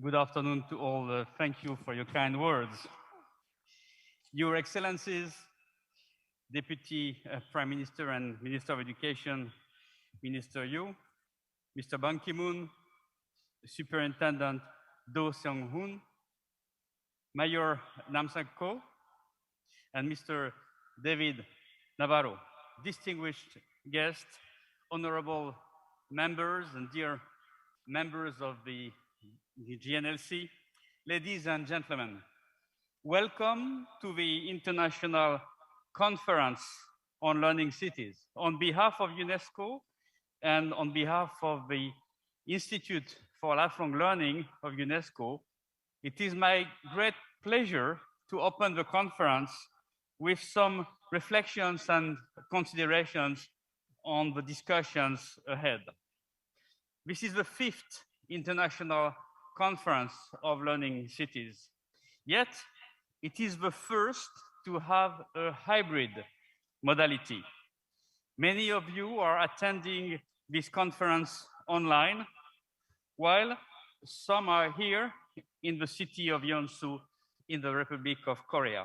Good afternoon to all. Thank you for your kind words. Your Excellencies, Deputy Prime Minister and Minister of Education, Minister Yu, Mr. Ban Ki-moon, Superintendent Do Seong-hoon, Mayor Nam Sang-ko, and Mr. David Navarro, distinguished guests, honorable members and dear members of the GNLC, ladies and gentlemen, welcome to the International Conference on Learning Cities. On behalf of UNESCO and on behalf of the Institute for Lifelong Learning of UNESCO, it is my great pleasure to open the conference with some reflections and considerations on the discussions ahead. This is the fifth International Conference of Learning Cities. Yet, it is the first to have a hybrid modality. Many of you are attending this conference online, while some are here in the city of Yeonsu in the Republic of Korea.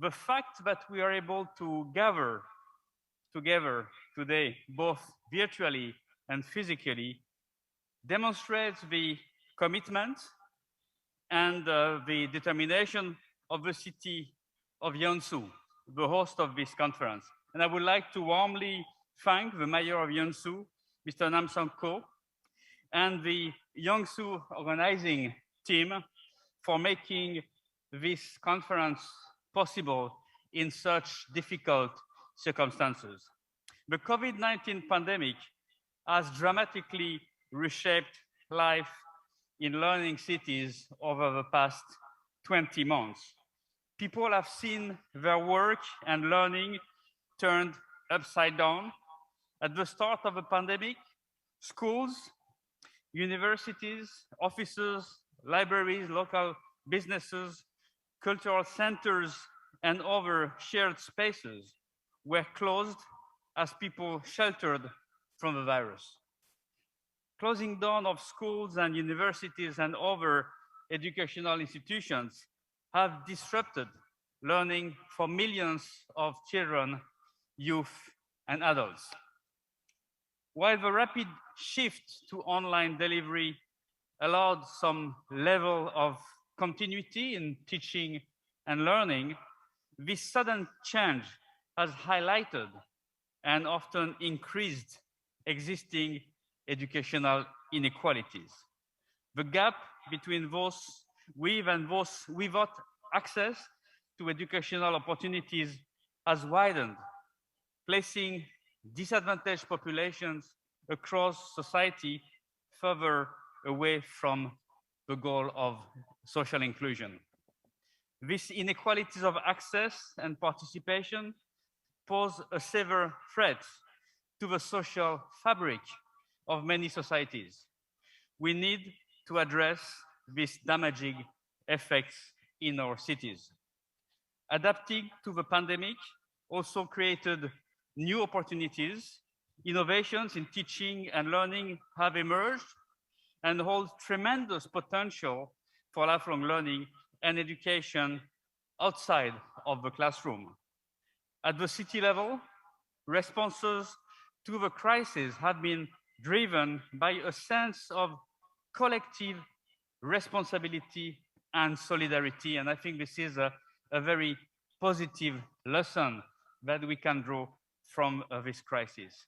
The fact that we are able to gather together today, both virtually and physically, demonstrates the commitment and the determination of the city of Yeonsu, the host of this conference. And I would like to warmly thank the mayor of Yeonsu, Mr. Nam Sang-ko, and the Yeonsu organizing team for making this conference possible in such difficult circumstances. The COVID-19 pandemic has dramatically reshaped life in learning cities over the past 20 months. People have seen their work and learning turned upside down. At the start of the pandemic, schools, universities, offices, libraries, local businesses, cultural centers, and other shared spaces were closed as people sheltered from the virus. Closing down of schools and universities and other educational institutions have disrupted learning for millions of children, youth, and adults. While the rapid shift to online delivery allowed some level of continuity in teaching and learning, this sudden change has highlighted and often increased existing educational inequalities. The gap between those with and those without access to educational opportunities has widened, placing disadvantaged populations across society further away from the goal of social inclusion. These inequalities of access and participation pose a severe threat to the social fabric of many societies. We need to address these damaging effects in our cities. Adapting to the pandemic also created new opportunities. Innovations in teaching and learning have emerged and hold tremendous potential for lifelong learning and education outside of the classroom. At the city level, responses to the crisis have been driven by a sense of collective responsibility and solidarity. And I think this is a very positive lesson that we can draw from this crisis.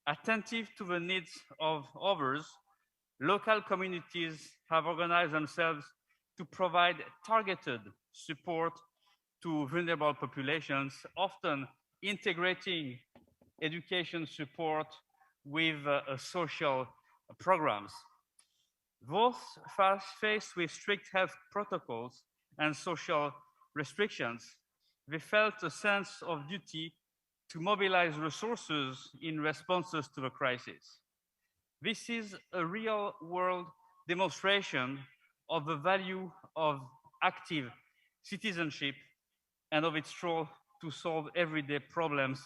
Attentive to the needs of others, local communities have organized themselves to provide targeted support to vulnerable populations, often integrating education support with social programs. Those faced with strict health protocols and social restrictions, they felt a sense of duty to mobilize resources in responses to the crisis. This is a real-world demonstration of the value of active citizenship and of its role to solve everyday problems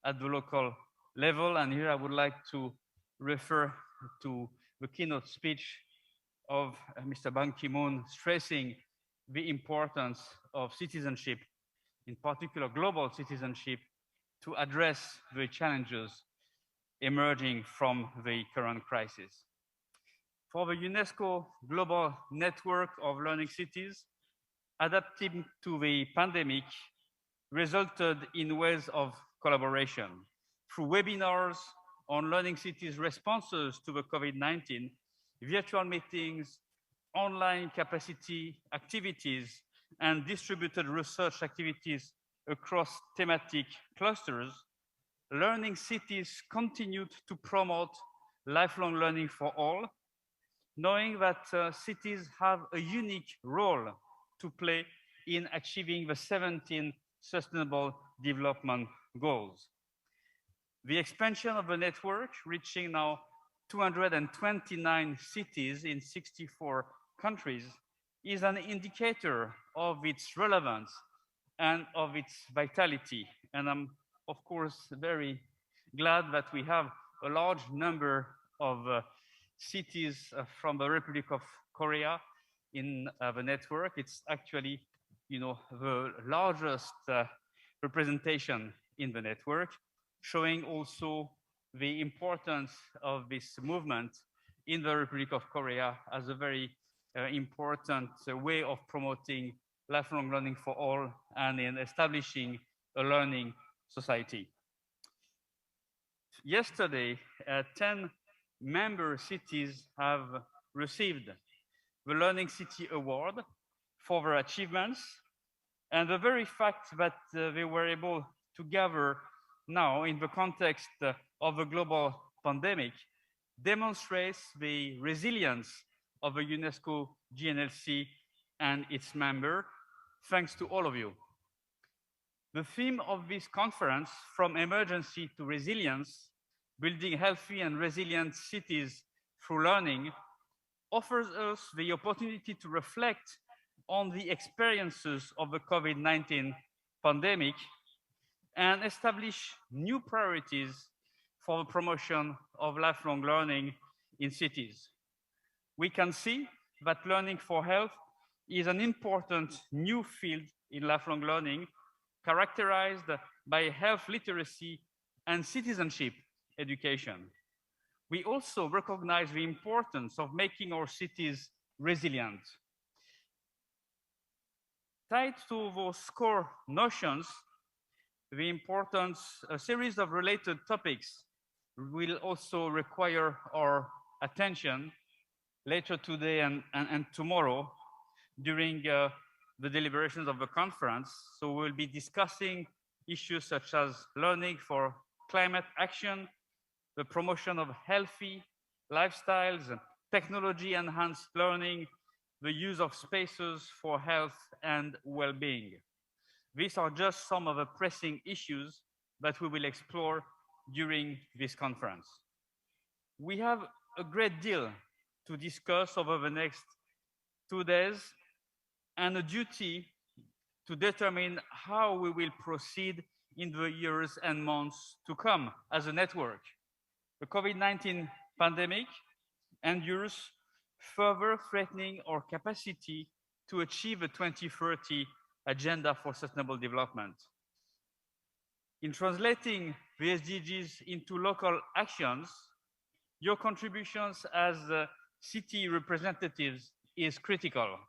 at the local level. And here I would like to refer to the keynote speech of Mr. Ban Ki-moon stressing the importance of citizenship, in particular global citizenship, to address the challenges emerging from the current crisis. For the UNESCO Global Network of Learning Cities, adapting to the pandemic resulted in ways of collaboration through webinars on learning cities' responses to the COVID-19, virtual meetings, online capacity activities, and distributed research activities across thematic clusters. Learning cities continued to promote lifelong learning for all, knowing that cities have a unique role to play in achieving the 17 Sustainable Development Goals. The expansion of the network, reaching now 229 cities in 64 countries, is an indicator of its relevance and of its vitality. And I'm, of course, very glad that we have a large number of cities from the Republic of Korea in the network. It's actually, the largest representation in the network, showing also the importance of this movement in the Republic of Korea as a very important way of promoting lifelong learning for all and in establishing a learning society. Yesterday, 10 member cities have received the Learning City Award for their achievements, and the very fact that they were able to gather now in the context of a global pandemic demonstrates the resilience of the UNESCO GNLC and its member, thanks to all of you. The theme of this conference, From Emergency to Resilience, Building Healthy and Resilient Cities Through Learning, offers us the opportunity to reflect on the experiences of the COVID-19 pandemic and establish new priorities for the promotion of lifelong learning in cities. We can see that learning for health is an important new field in lifelong learning, characterized by health literacy and citizenship education. We also recognize the importance of making our cities resilient. Tied to those core notions, a series of related topics will also require our attention later today and tomorrow during the deliberations of the conference. So we'll be discussing issues such as learning for climate action, the promotion of healthy lifestyles, technology-enhanced learning, the use of spaces for health and well-being. These are just some of the pressing issues that we will explore during this conference. We have a great deal to discuss over the next 2 days and a duty to determine how we will proceed in the years and months to come as a network. The COVID-19 pandemic endures, further threatening our capacity to achieve the 2030 Agenda for Sustainable Development. In translating the SDGs into local actions, your contributions as city representatives is critical.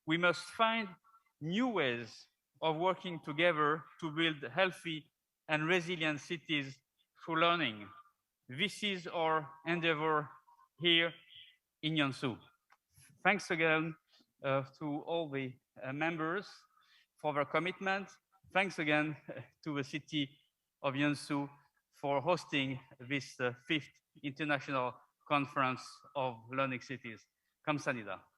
We must find new ways of working together to build healthy and resilient cities through learning. This is our endeavor here in Yeonsu. Thanks again to all the members for their commitment. Thanks again to the city of Yeonsu for hosting this 5th International Conference of Learning Cities. 감사합니다.